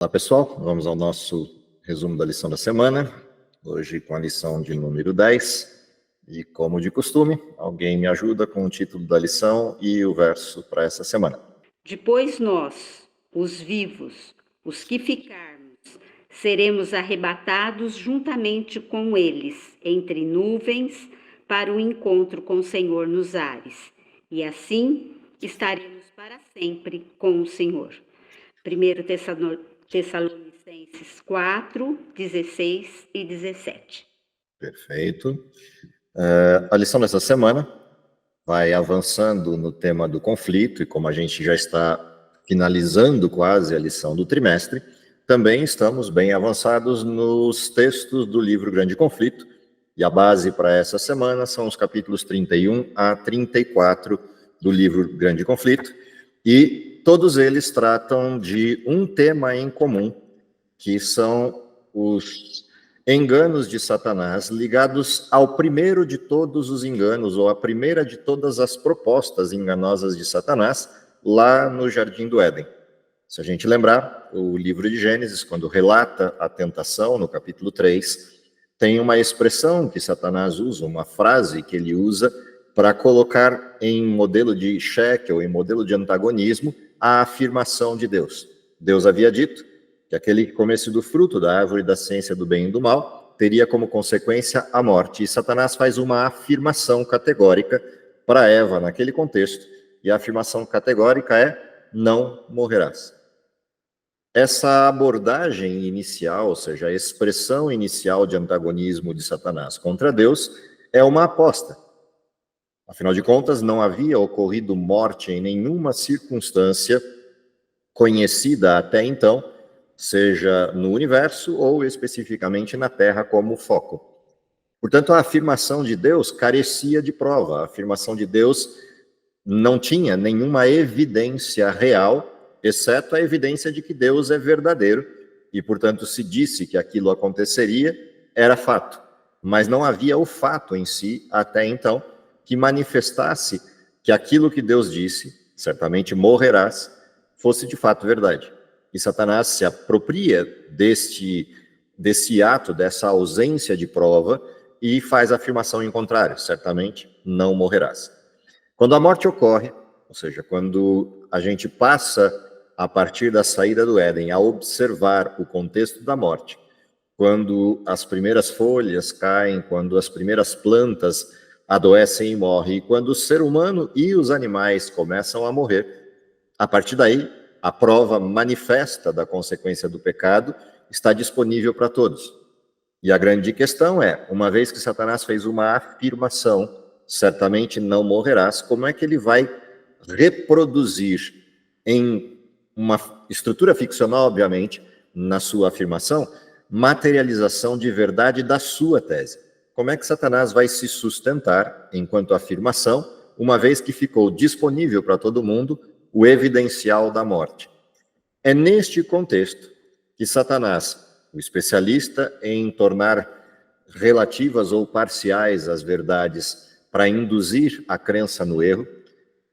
Olá pessoal, vamos ao nosso resumo da lição da semana, hoje com a lição de número 10, e como de costume, alguém me ajuda com o título da lição e o verso para essa semana. Depois nós, os vivos, os que ficarmos, seremos arrebatados juntamente com eles, entre nuvens, para o encontro com o Senhor nos ares, e assim estaremos para sempre com o Senhor. 1 Tessalonicenses 4, 16 e 17. Perfeito. A lição dessa semana vai avançando no tema do conflito, e como a gente já está finalizando quase a lição do trimestre, também estamos bem avançados nos textos do livro Grande Conflito, e a base para essa semana são os capítulos 31 a 34 do livro Grande Conflito, e todos eles tratam de um tema em comum, que são os enganos de Satanás ligados ao primeiro de todos os enganos, ou à primeira de todas as propostas enganosas de Satanás, lá no Jardim do Éden. Se a gente lembrar, o livro de Gênesis, quando relata a tentação, no capítulo 3, tem uma expressão que Satanás usa, uma frase que ele usa para colocar em modelo de xeque ou em modelo de antagonismo a afirmação de Deus. Deus havia dito que aquele que comesse do fruto da árvore da ciência do bem e do mal teria como consequência a morte. E Satanás faz uma afirmação categórica para Eva naquele contexto, e a afirmação categórica é: não morrerás. Essa abordagem inicial, ou seja, a expressão inicial de antagonismo de Satanás contra Deus, é uma aposta. Afinal de contas, não havia ocorrido morte em nenhuma circunstância conhecida até então, seja no universo ou especificamente na Terra como foco. Portanto, a afirmação de Deus carecia de prova. A afirmação de Deus não tinha nenhuma evidência real, exceto a evidência de que Deus é verdadeiro, e, portanto, se disse que aquilo aconteceria, era fato. Mas não havia o fato em si, até então, que manifestasse que aquilo que Deus disse, certamente morrerás, fosse de fato verdade. E Satanás se apropria desse ato, dessa ausência de prova, e faz a afirmação em contrário: certamente não morrerás. Quando a morte ocorre, ou seja, quando a gente passa, a partir da saída do Éden, a observar o contexto da morte, quando as primeiras folhas caem, quando as primeiras plantas adoecem e morrem, e quando o ser humano e os animais começam a morrer, a partir daí, a prova manifesta da consequência do pecado está disponível para todos. E a grande questão é, uma vez que Satanás fez uma afirmação, certamente não morrerás, como é que ele vai reproduzir em uma estrutura ficcional, obviamente, na sua afirmação, materialização de verdade da sua tese? Como é que Satanás vai se sustentar enquanto afirmação, uma vez que ficou disponível para todo mundo o evidencial da morte? É neste contexto que Satanás, o especialista em tornar relativas ou parciais as verdades para induzir a crença no erro,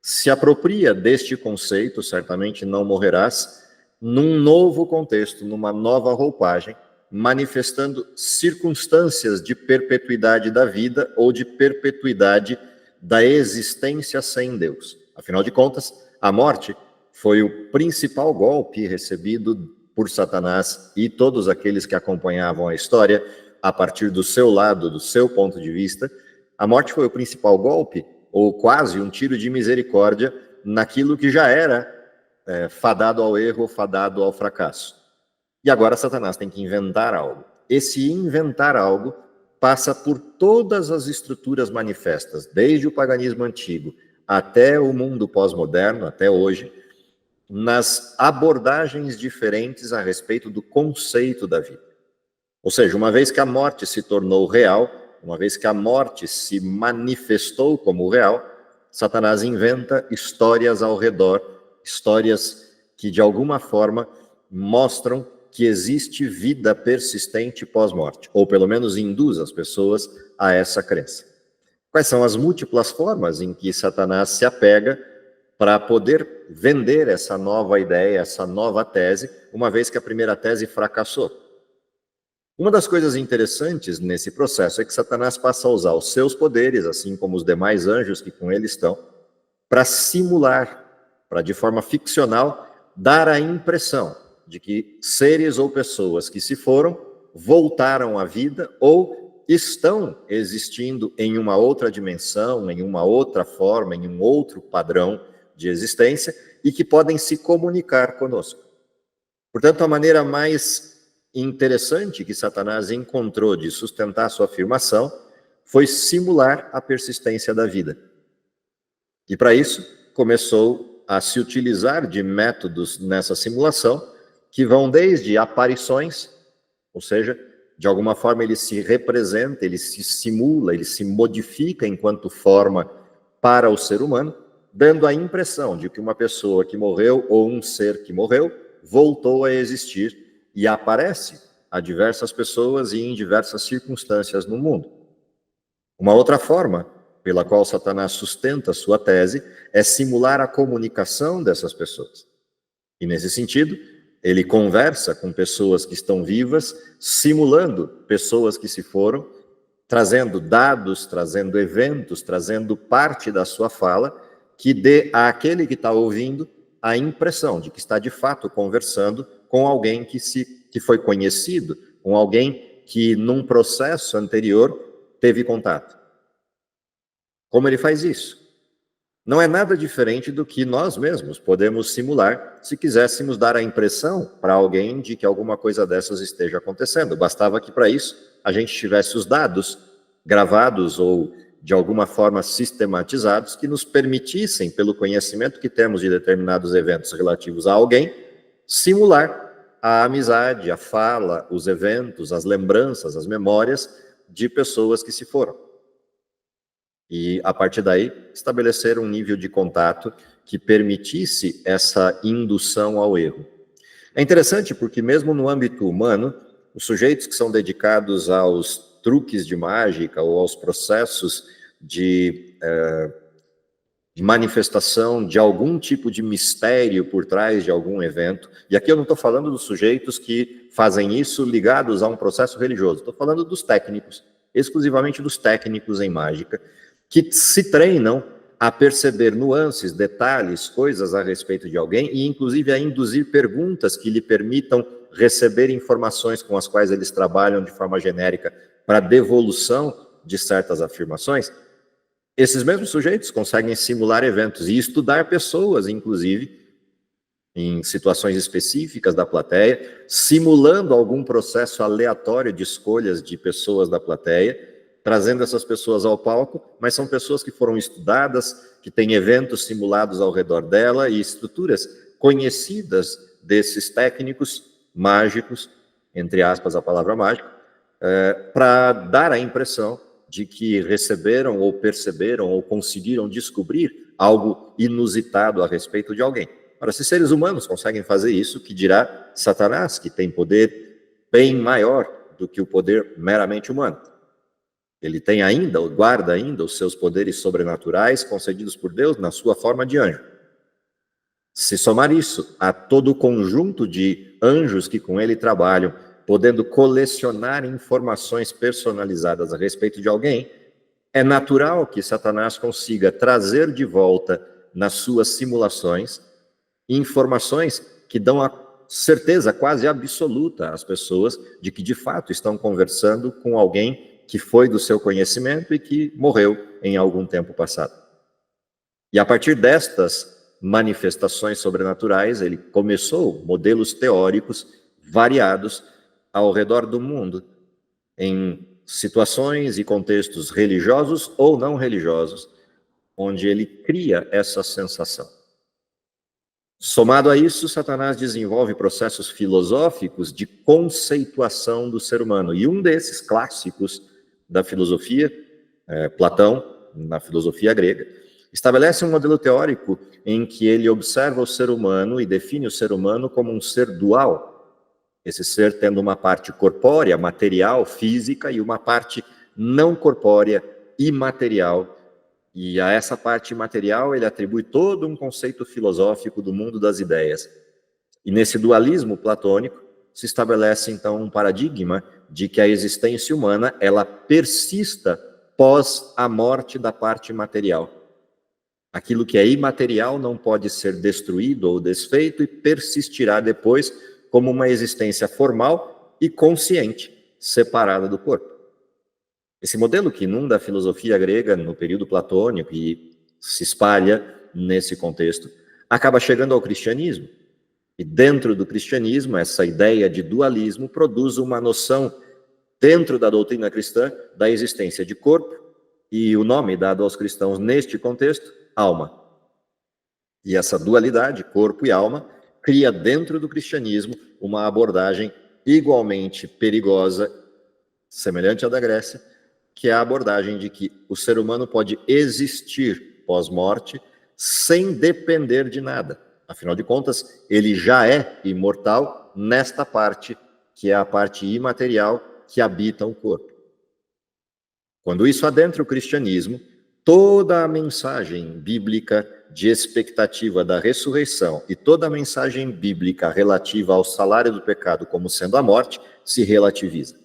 se apropria deste conceito, certamente não morrerás, num novo contexto, numa nova roupagem, manifestando circunstâncias de perpetuidade da vida ou de perpetuidade da existência sem Deus. Afinal de contas, a morte foi o principal golpe recebido por Satanás e todos aqueles que acompanhavam a história a partir do seu lado, do seu ponto de vista. A morte foi o principal golpe, ou quase um tiro de misericórdia, naquilo que já era fadado ao erro, fadado ao fracasso. E agora Satanás tem que inventar algo. Esse inventar algo passa por todas as estruturas manifestas, desde o paganismo antigo até o mundo pós-moderno, até hoje, nas abordagens diferentes a respeito do conceito da vida. Ou seja, uma vez que a morte se tornou real, uma vez que a morte se manifestou como real, Satanás inventa histórias ao redor, histórias que de alguma forma mostram que existe vida persistente pós-morte, ou pelo menos induz as pessoas a essa crença. Quais são as múltiplas formas em que Satanás se apega para poder vender essa nova ideia, essa nova tese, uma vez que a primeira tese fracassou. Uma das coisas interessantes nesse processo é que Satanás passa a usar os seus poderes, assim como os demais anjos que com ele estão, para simular, para de forma ficcional, dar a impressão de que seres ou pessoas que se foram voltaram à vida ou estão existindo em uma outra dimensão, em uma outra forma, em um outro padrão de existência e que podem se comunicar conosco. Portanto, a maneira mais interessante que Satanás encontrou de sustentar sua afirmação foi simular a persistência da vida. E para isso, começou a se utilizar de métodos nessa simulação que vão desde aparições, ou seja, de alguma forma ele se representa, ele se simula, ele se modifica enquanto forma para o ser humano, dando a impressão de que uma pessoa que morreu ou um ser que morreu voltou a existir e aparece a diversas pessoas e em diversas circunstâncias no mundo. Uma outra forma pela qual Satanás sustenta sua tese é simular a comunicação dessas pessoas. E nesse sentido, ele conversa com pessoas que estão vivas, simulando pessoas que se foram, trazendo dados, trazendo eventos, trazendo parte da sua fala, que dê àquele que está ouvindo a impressão de que está de fato conversando com alguém que foi conhecido, com alguém que num processo anterior teve contato. Como ele faz isso? Não é nada diferente do que nós mesmos podemos simular se quiséssemos dar a impressão para alguém de que alguma coisa dessas esteja acontecendo. Bastava que para isso a gente tivesse os dados gravados ou de alguma forma sistematizados que nos permitissem, pelo conhecimento que temos de determinados eventos relativos a alguém, simular a amizade, a fala, os eventos, as lembranças, as memórias de pessoas que se foram. E, a partir daí, estabelecer um nível de contato que permitisse essa indução ao erro. É interessante porque, mesmo no âmbito humano, os sujeitos que são dedicados aos truques de mágica ou aos processos de manifestação de algum tipo de mistério por trás de algum evento, e aqui eu não estou falando dos sujeitos que fazem isso ligados a um processo religioso, estou falando dos técnicos, exclusivamente dos técnicos em mágica, que se treinam a perceber nuances, detalhes, coisas a respeito de alguém e, inclusive, a induzir perguntas que lhe permitam receber informações com as quais eles trabalham de forma genérica para devolução de certas afirmações. Esses mesmos sujeitos conseguem simular eventos e estudar pessoas, inclusive, em situações específicas da plateia, simulando algum processo aleatório de escolhas de pessoas da plateia, trazendo essas pessoas ao palco, mas são pessoas que foram estudadas, que têm eventos simulados ao redor dela e estruturas conhecidas desses técnicos mágicos, entre aspas a palavra mágico, para dar a impressão de que receberam ou perceberam ou conseguiram descobrir algo inusitado a respeito de alguém. Ora, se seres humanos conseguem fazer isso, que dirá Satanás, que tem poder bem maior do que o poder meramente humano. Ele tem ainda, ou guarda ainda, os seus poderes sobrenaturais concedidos por Deus na sua forma de anjo. Se somar isso a todo o conjunto de anjos que com ele trabalham, podendo colecionar informações personalizadas a respeito de alguém, é natural que Satanás consiga trazer de volta nas suas simulações informações que dão a certeza quase absoluta às pessoas de que de fato estão conversando com alguém que foi do seu conhecimento e que morreu em algum tempo passado. E a partir destas manifestações sobrenaturais, ele começou modelos teóricos variados ao redor do mundo, em situações e contextos religiosos ou não religiosos, onde ele cria essa sensação. Somado a isso, Satanás desenvolve processos filosóficos de conceituação do ser humano. E um desses clássicos da filosofia, Platão, na filosofia grega, estabelece um modelo teórico em que ele observa o ser humano e define o ser humano como um ser dual. Esse ser tendo uma parte corpórea, material, física, e uma parte não corpórea, imaterial E a essa parte material ele atribui todo um conceito filosófico do mundo das ideias. E nesse dualismo platônico se estabelece então um paradigma de que a existência humana ela persista pós a morte da parte material. Aquilo que é imaterial não pode ser destruído ou desfeito e persistirá depois como uma existência formal e consciente, separada do corpo. Esse modelo que inunda a filosofia grega no período platônico e se espalha nesse contexto, acaba chegando ao cristianismo. E dentro do cristianismo, essa ideia de dualismo produz uma noção, dentro da doutrina cristã, da existência de corpo, e o nome dado aos cristãos neste contexto, alma. E essa dualidade, corpo e alma, cria dentro do cristianismo uma abordagem igualmente perigosa, semelhante à da Grécia, que é a abordagem de que o ser humano pode existir pós-morte sem depender de nada. Afinal de contas, ele já é imortal nesta parte, que é a parte imaterial que habita o corpo. Quando isso adentra o cristianismo, toda a mensagem bíblica de expectativa da ressurreição e toda a mensagem bíblica relativa ao salário do pecado como sendo a morte se relativiza.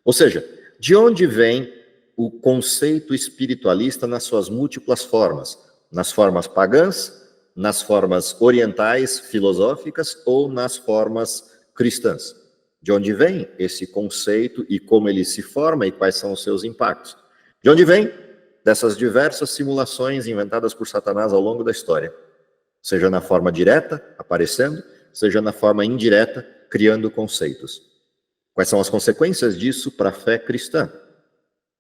Ou seja, de onde vem o conceito espiritualista nas suas múltiplas formas? Nas formas pagãs, nas formas orientais, filosóficas ou nas formas cristãs. De onde vem esse conceito e como ele se forma e quais são os seus impactos? De onde vem? Dessas diversas simulações inventadas por Satanás ao longo da história. Seja na forma direta, aparecendo, seja na forma indireta, criando conceitos. Quais são as consequências disso para a fé cristã?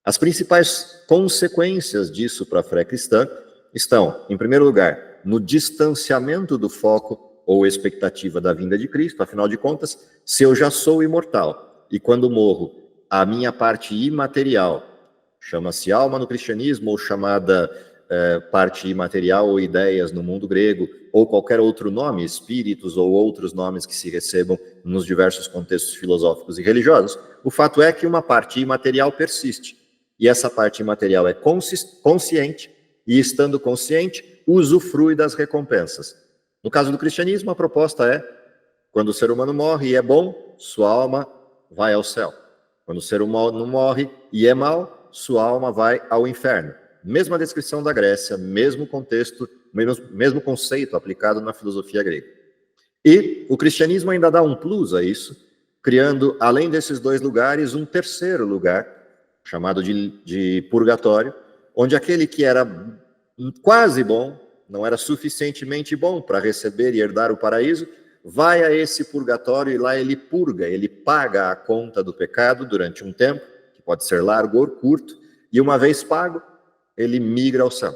As principais consequências disso para a fé cristã estão, em primeiro lugar, no distanciamento do foco ou expectativa da vinda de Cristo. Afinal de contas, se eu já sou imortal e quando morro, a minha parte imaterial, chama-se alma no cristianismo ou chamada parte imaterial ou ideias no mundo grego, ou qualquer outro nome, espíritos ou outros nomes que se recebam nos diversos contextos filosóficos e religiosos, o fato é que uma parte imaterial persiste. E essa parte imaterial é consciente, e estando consciente, usufrui das recompensas. No caso do cristianismo, a proposta é, quando o ser humano morre e é bom, sua alma vai ao céu. Quando o ser humano morre e é mau, sua alma vai ao inferno. Mesma descrição da Grécia, mesmo contexto, mesmo conceito aplicado na filosofia grega. E o cristianismo ainda dá um plus a isso, criando, além desses dois lugares, um terceiro lugar, chamado de purgatório, onde aquele que era quase bom, não era suficientemente bom para receber e herdar o paraíso, vai a esse purgatório e lá ele purga, ele paga a conta do pecado durante um tempo, que pode ser largo ou curto, e uma vez pago, ele migra ao céu.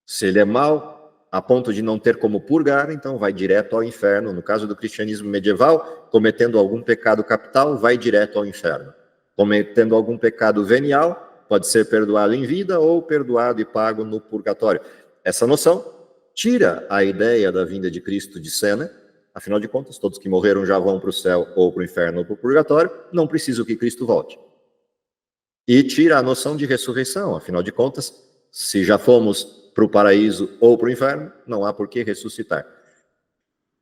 Se ele é mau, a ponto de não ter como purgar, então vai direto ao inferno. No caso do cristianismo medieval, cometendo algum pecado capital, vai direto ao inferno. Cometendo algum pecado venial, pode ser perdoado em vida ou perdoado e pago no purgatório. Essa noção tira a ideia da vinda de Cristo de cena. Afinal de contas, todos que morreram já vão para o céu ou para o inferno ou para o purgatório, não precisa que Cristo volte. E tira a noção de ressurreição. Afinal de contas, se já fomos para o paraíso ou para o inferno, não há por que ressuscitar.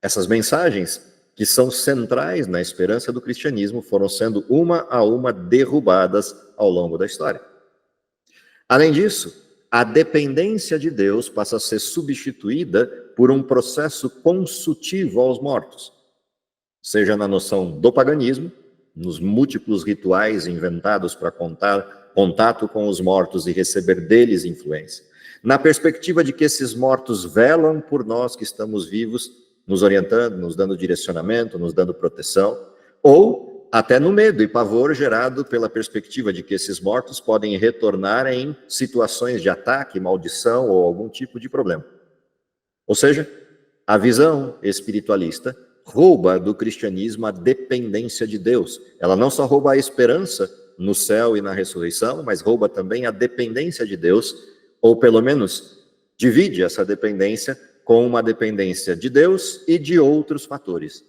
Essas mensagens, que são centrais na esperança do cristianismo, foram sendo uma a uma derrubadas ao longo da história. Além disso, a dependência de Deus passa a ser substituída por um processo consultivo aos mortos, seja na noção do paganismo, nos múltiplos rituais inventados para contato com os mortos e receber deles influência, na perspectiva de que esses mortos velam por nós que estamos vivos, nos orientando, nos dando direcionamento, nos dando proteção, ou até no medo e pavor gerado pela perspectiva de que esses mortos podem retornar em situações de ataque, maldição ou algum tipo de problema. Ou seja, a visão espiritualista rouba do cristianismo a dependência de Deus. Ela não só rouba a esperança no céu e na ressurreição, mas rouba também a dependência de Deus, ou pelo menos divide essa dependência com uma dependência de Deus e de outros fatores.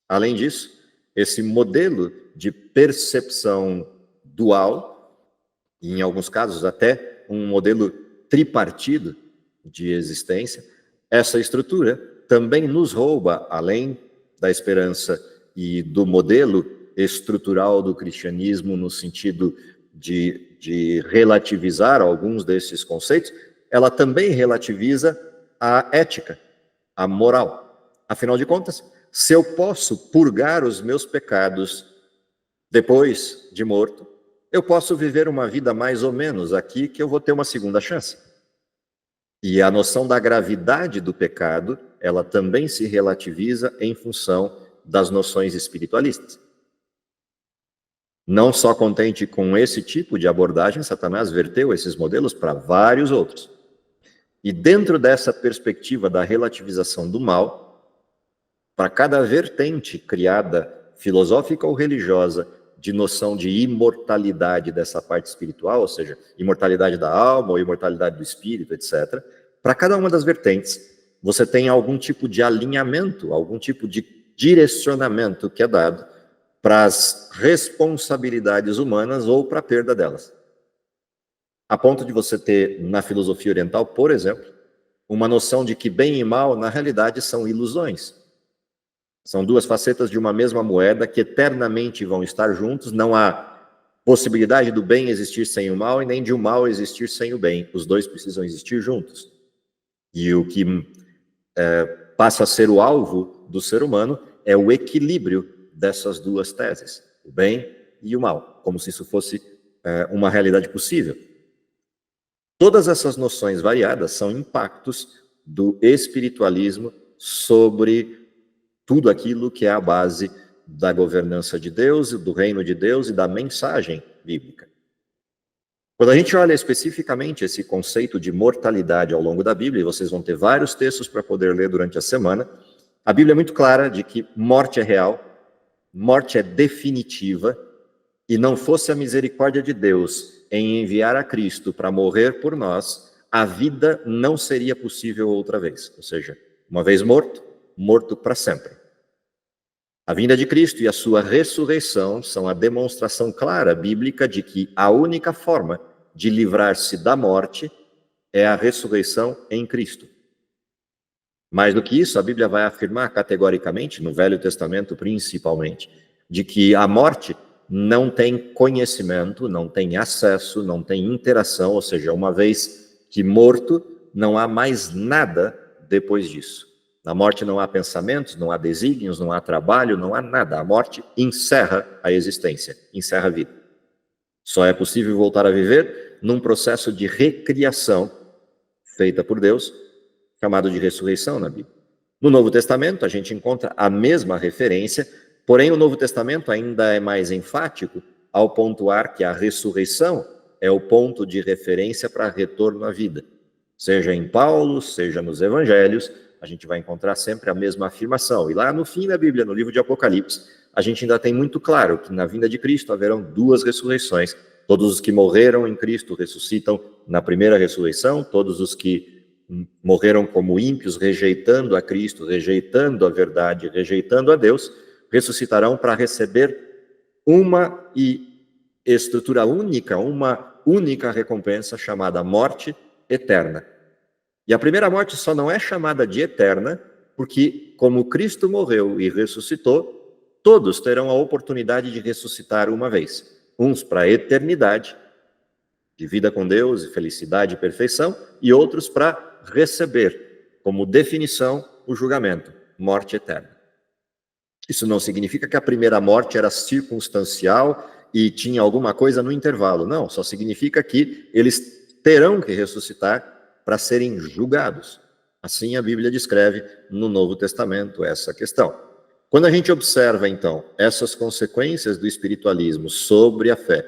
Além disso, esse modelo de percepção dual, e em alguns casos até um modelo tripartido de existência, essa estrutura também nos rouba, além da esperança e do modelo estrutural do cristianismo, no sentido de relativizar alguns desses conceitos, ela também relativiza a ética, a moral. Afinal de contas, se eu posso purgar os meus pecados depois de morto, eu posso viver uma vida mais ou menos aqui, que eu vou ter uma segunda chance. E a noção da gravidade do pecado, ela também se relativiza em função das noções espiritualistas. Não só contente com esse tipo de abordagem, Satanás verteu esses modelos para vários outros. E dentro dessa perspectiva da relativização do mal, para cada vertente criada, filosófica ou religiosa, de noção de imortalidade dessa parte espiritual, ou seja, imortalidade da alma ou imortalidade do espírito, etc., para cada uma das vertentes, você tem algum tipo de alinhamento, algum tipo de direcionamento que é dado para as responsabilidades humanas ou para a perda delas. A ponto de você ter, na filosofia oriental, por exemplo, uma noção de que bem e mal, na realidade, são ilusões. São duas facetas de uma mesma moeda que eternamente vão estar juntos. Não há possibilidade do bem existir sem o mal e nem de o mal existir sem o bem. Os dois precisam existir juntos. E o que passa a ser o alvo do ser humano é o equilíbrio dessas duas teses, o bem e o mal, como se isso fosse uma realidade possível. Todas essas noções variadas são impactos do espiritualismo sobre tudo aquilo que é a base da governança de Deus, do reino de Deus e da mensagem bíblica. Quando a gente olha especificamente esse conceito de mortalidade ao longo da Bíblia, e vocês vão ter vários textos para poder ler durante a semana, a Bíblia é muito clara de que morte é real, morte é definitiva, e não fosse a misericórdia de Deus em enviar a Cristo para morrer por nós, a vida não seria possível outra vez. Ou seja, uma vez morto, morto para sempre. A vinda de Cristo e a sua ressurreição são a demonstração clara bíblica de que a única forma de livrar-se da morte é a ressurreição em Cristo. Mais do que isso, a Bíblia vai afirmar categoricamente, no Velho Testamento principalmente, de que a morte não tem conhecimento, não tem acesso, não tem interação, ou seja, uma vez que morto, não há mais nada depois disso. Na morte não há pensamentos, não há desígnios, não há trabalho, não há nada. A morte encerra a existência, encerra a vida. Só é possível voltar a viver num processo de recriação feita por Deus, chamado de ressurreição na Bíblia. No Novo Testamento, a gente encontra a mesma referência, porém o Novo Testamento ainda é mais enfático ao pontuar que a ressurreição é o ponto de referência para retorno à vida. Seja em Paulo, seja nos Evangelhos, a gente vai encontrar sempre a mesma afirmação. E lá no fim da Bíblia, no livro de Apocalipse, a gente ainda tem muito claro que na vinda de Cristo haverão duas ressurreições. Todos os que morreram em Cristo ressuscitam na primeira ressurreição, todos os que morreram como ímpios, rejeitando a Cristo, rejeitando a verdade, rejeitando a Deus, ressuscitarão para receber uma estrutura única, uma única recompensa chamada morte eterna. E a primeira morte só não é chamada de eterna, porque como Cristo morreu e ressuscitou, todos terão a oportunidade de ressuscitar uma vez. Uns para a eternidade, de vida com Deus e felicidade e perfeição, e outros para receber, como definição, o julgamento, morte eterna. Isso não significa que a primeira morte era circunstancial e tinha alguma coisa no intervalo. Não, só significa que eles terão que ressuscitar para serem julgados. Assim a Bíblia descreve no Novo Testamento essa questão. Quando a gente observa, então, essas consequências do espiritualismo sobre a fé,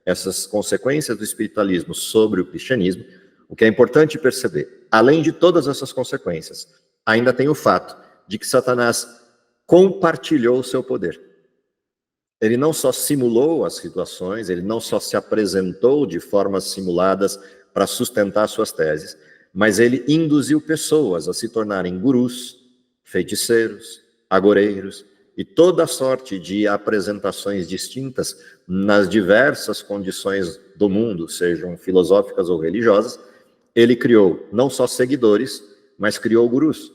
essas consequências do espiritualismo sobre o cristianismo, o que é importante perceber, além de todas essas consequências, ainda tem o fato de que Satanás compartilhou o seu poder. Ele não só simulou as situações, ele não só se apresentou de formas simuladas para sustentar suas teses, mas ele induziu pessoas a se tornarem gurus, feiticeiros, agoreiros e toda sorte de apresentações distintas nas diversas condições do mundo, sejam filosóficas ou religiosas, ele criou não só seguidores, mas criou gurus.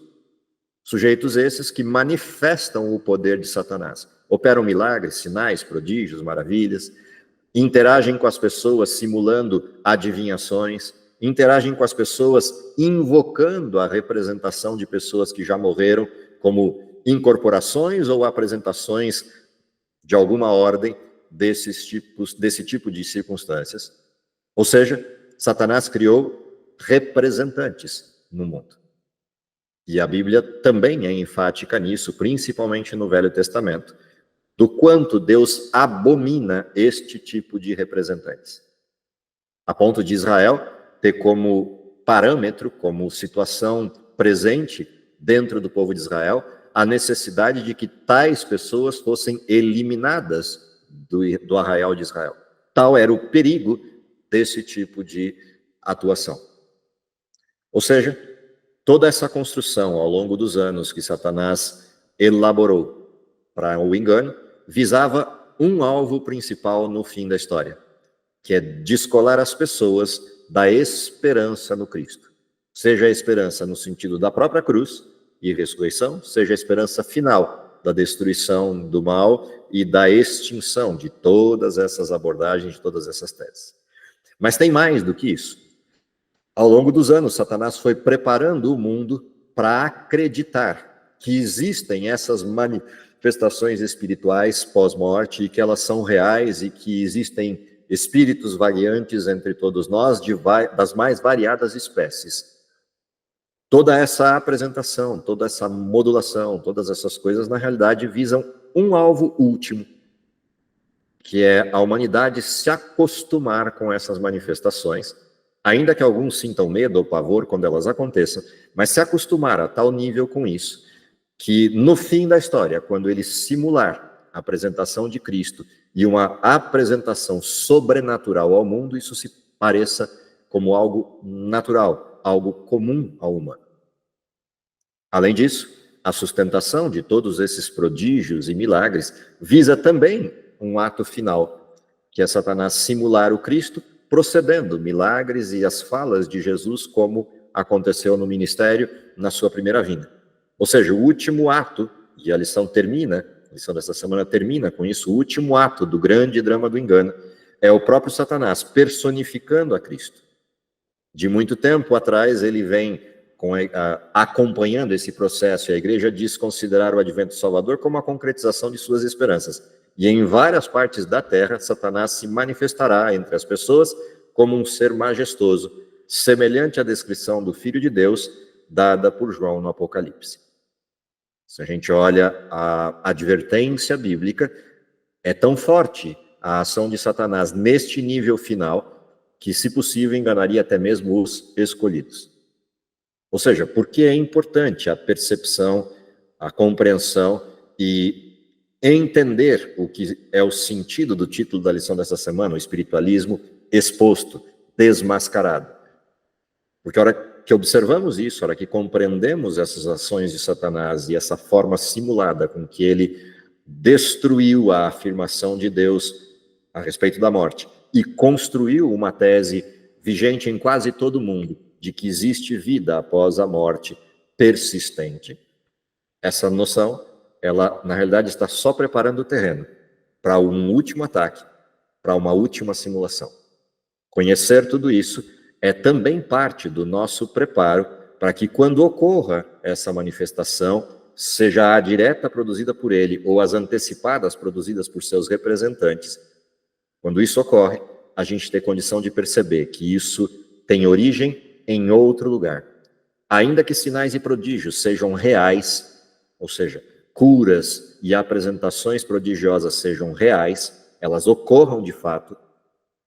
Sujeitos esses que manifestam o poder de Satanás. Operam milagres, sinais, prodígios, maravilhas, interagem com as pessoas simulando adivinhações, interagem com as pessoas invocando a representação de pessoas que já morreram, como incorporações ou apresentações de alguma ordem desse tipo de circunstâncias. Ou seja, Satanás criou representantes no mundo. E a Bíblia também é enfática nisso, principalmente no Velho Testamento, do quanto Deus abomina este tipo de representantes. A ponto de Israel ter como parâmetro, como situação presente dentro do povo de Israel, a necessidade de que tais pessoas fossem eliminadas do arraial de Israel. Tal era o perigo desse tipo de atuação. Ou seja, toda essa construção ao longo dos anos que Satanás elaborou para o engano, visava um alvo principal no fim da história, que é descolar as pessoas da esperança no Cristo. Seja a esperança no sentido da própria cruz e ressurreição, seja a esperança final da destruição do mal e da extinção de todas essas abordagens, de todas essas teses. Mas tem mais do que isso. Ao longo dos anos, Satanás foi preparando o mundo para acreditar que existem essas manifestações espirituais pós-morte e que elas são reais e que existem espíritos variantes entre todos nós das mais variadas espécies. Toda essa apresentação, toda essa modulação, todas essas coisas, na realidade, visam um alvo último, que é a humanidade se acostumar com essas manifestações, ainda que alguns sintam medo ou pavor quando elas aconteçam, mas se acostumar a tal nível com isso, que no fim da história, quando ele simular a apresentação de Cristo e uma apresentação sobrenatural ao mundo, isso se pareça como algo natural, algo comum ao humano. Além disso, a sustentação de todos esses prodígios e milagres visa também um ato final, que é Satanás simular o Cristo, procedendo milagres e as falas de Jesus, como aconteceu no ministério na sua primeira vinda. Ou seja, o último ato, e a lição dessa semana termina com isso, o último ato do grande drama do engano, é o próprio Satanás personificando a Cristo. De muito tempo atrás, ele vem acompanhando esse processo, e a igreja diz considerar o advento do Salvador como a concretização de suas esperanças. E em várias partes da terra, Satanás se manifestará entre as pessoas como um ser majestoso, semelhante à descrição do Filho de Deus, dada por João no Apocalipse. Se a gente olha a advertência bíblica, é tão forte a ação de Satanás neste nível final, que, se possível, enganaria até mesmo os escolhidos. Ou seja, porque é importante a percepção, a compreensão e entender o que é o sentido do título da lição dessa semana, o espiritualismo exposto, desmascarado. Porque a hora que observamos isso, a hora que compreendemos essas ações de Satanás e essa forma simulada com que ele destruiu a afirmação de Deus a respeito da morte e construiu uma tese vigente em quase todo mundo, de que existe vida após a morte persistente. Essa noção, ela, na realidade, está só preparando o terreno para um último ataque, para uma última simulação. Conhecer tudo isso é também parte do nosso preparo para que, quando ocorra essa manifestação, seja a direta produzida por ele ou as antecipadas produzidas por seus representantes, quando isso ocorre, a gente tem condição de perceber que isso tem origem em outro lugar. Ainda que sinais e prodígios sejam reais, ou seja, curas e apresentações prodigiosas sejam reais, elas ocorram de fato,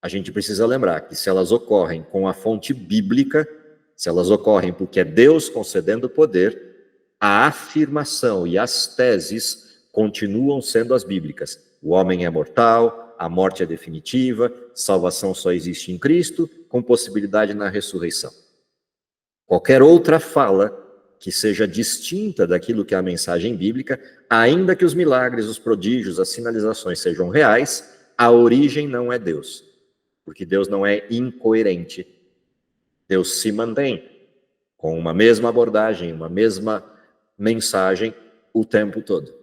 a gente precisa lembrar que se elas ocorrem com a fonte bíblica, se elas ocorrem porque é Deus concedendo poder, a afirmação e as teses continuam sendo as bíblicas. O homem é mortal, a morte é definitiva, salvação só existe em Cristo, com possibilidade na ressurreição. Qualquer outra fala que seja distinta daquilo que é a mensagem bíblica, ainda que os milagres, os prodígios, as sinalizações sejam reais, a origem não é Deus, porque Deus não é incoerente. Deus se mantém com uma mesma abordagem, uma mesma mensagem o tempo todo.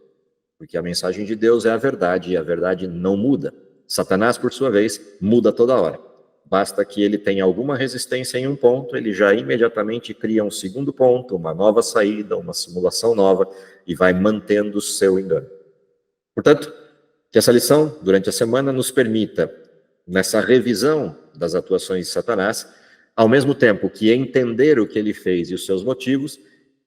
Porque a mensagem de Deus é a verdade, e a verdade não muda. Satanás, por sua vez, muda toda hora. Basta que ele tenha alguma resistência em um ponto, ele já imediatamente cria um segundo ponto, uma nova saída, uma simulação nova, e vai mantendo o seu engano. Portanto, que essa lição, durante a semana, nos permita, nessa revisão das atuações de Satanás, ao mesmo tempo que entender o que ele fez e os seus motivos,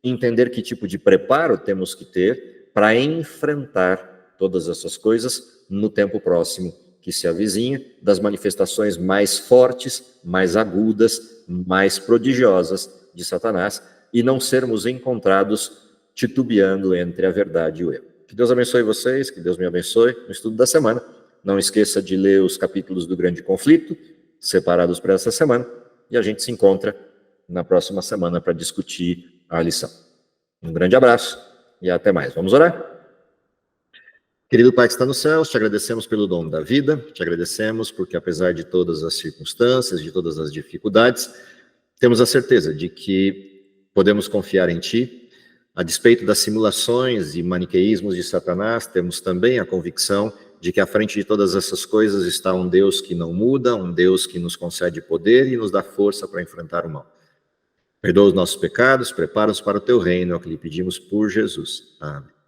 entender que tipo de preparo temos que ter para enfrentar todas essas coisas no tempo próximo que se avizinha, das manifestações mais fortes, mais agudas, mais prodigiosas de Satanás, e não sermos encontrados titubeando entre a verdade e o erro. Que Deus abençoe vocês, que Deus me abençoe no estudo da semana. Não esqueça de ler os capítulos do Grande Conflito, separados para essa semana, e a gente se encontra na próxima semana para discutir a lição. Um grande abraço e até mais. Vamos orar? Querido Pai que está no céu, te agradecemos pelo dom da vida, te agradecemos porque apesar de todas as circunstâncias, de todas as dificuldades, temos a certeza de que podemos confiar em Ti. A despeito das simulações e maniqueísmos de Satanás, temos também a convicção de que à frente de todas essas coisas está um Deus que não muda, um Deus que nos concede poder e nos dá força para enfrentar o mal. Perdoa os nossos pecados, prepara-nos para o Teu reino, é o que lhe pedimos por Jesus. Amém.